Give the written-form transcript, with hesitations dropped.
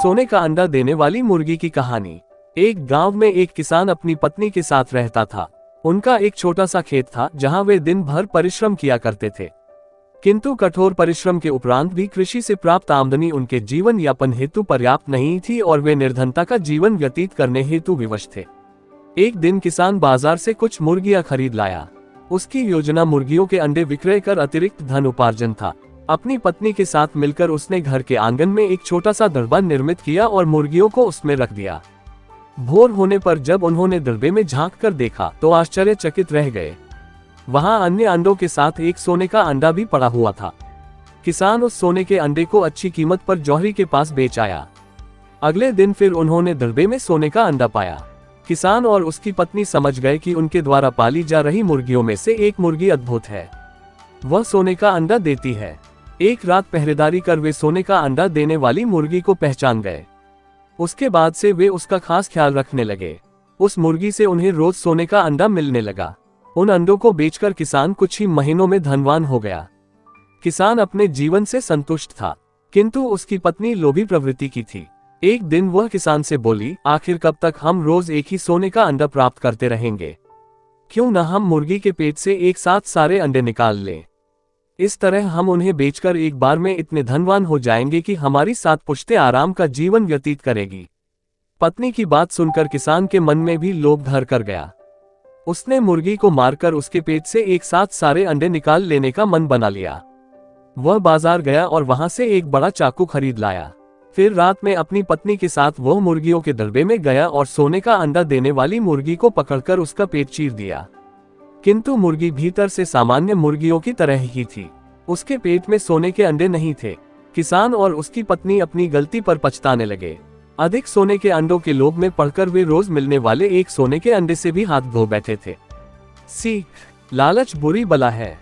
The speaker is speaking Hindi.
सोने का अंडा देने वाली मुर्गी की कहानी। एक गांव में एक किसान अपनी पत्नी के साथ रहता था। उनका एक छोटा सा खेत था जहां वे दिन भर परिश्रम किया करते थे। किंतु कठोर परिश्रम के उपरांत भी कृषि से प्राप्त आमदनी उनके जीवन यापन हेतु पर्याप्त नहीं थी और वे निर्धनता का जीवन व्यतीत करने हेतु विवश थे। एक दिन किसान बाजार से कुछ मुर्गियां खरीद लाया। उसकी योजना मुर्गियों के अंडे विक्रय कर अतिरिक्त धन उपार्जन था। अपनी पत्नी के साथ मिलकर उसने घर के आंगन में एक छोटा सा दड़बा निर्मित किया और मुर्गियों को उसमें रख दिया। भोर होने पर जब उन्होंने दड़बे में झांक कर देखा तो आश्चर्यचकित रह गए। वहां अन्य अंडों के साथ एक सोने का अंडा भी पड़ा हुआ था। किसान उस सोने के अंडे को अच्छी कीमत पर जौहरी के पास बेच आया। अगले दिन फिर उन्होंने दड़बे में सोने का अंडा पाया। किसान और उसकी पत्नी समझ गए कि उनके द्वारा पाली जा रही मुर्गियों में से एक मुर्गी अद्भुत है। वह सोने का अंडा देती है। एक रात पहरेदारी कर वे सोने का अंडा देने वाली मुर्गी को पहचान गए। उसके बाद से वे उसका खास ख्याल रखने लगे। उस मुर्गी से उन्हें रोज सोने का अंडा मिलने लगा। उन अंडों को बेचकर किसान कुछ ही महीनों में धनवान हो गया। किसान अपने जीवन से संतुष्ट था, किंतु उसकी पत्नी लोभी प्रवृत्ति की थी। एक दिन वह किसान से बोली, आखिर कब तक हम रोज एक ही सोने का अंडा प्राप्त करते रहेंगे? क्यों न हम मुर्गी के पेट से एक साथ सारे अंडे निकाल लें। इस तरह हम उन्हें बेचकर एक बार में इतने धनवान हो जाएंगे कि हमारी 7 पुश्तें आराम का जीवन व्यतीत करेगी। पत्नी की बात सुनकर किसान के मन में भी लोभ धर कर गया। उसने मुर्गी को मारकर उसके पेट से एक साथ सारे अंडे निकाल लेने का मन बना लिया। वह बाजार गया और वहां से एक बड़ा चाकू खरीद लाया। फिर रात में अपनी पत्नी के साथ वह मुर्गियों के दड़बे में गया और सोने का अंडा देने वाली मुर्गी को पकड़कर उसका पेट चीर दिया। किंतु मुर्गी भीतर से सामान्य मुर्गियों की तरह ही थी। उसके पेट में सोने के अंडे नहीं थे। किसान और उसकी पत्नी अपनी गलती पर पछताने लगे। अधिक सोने के अंडों के लोभ में पड़कर वे रोज मिलने वाले एक सोने के अंडे से भी हाथ धो बैठे थे। सीख: लालच बुरी बला है।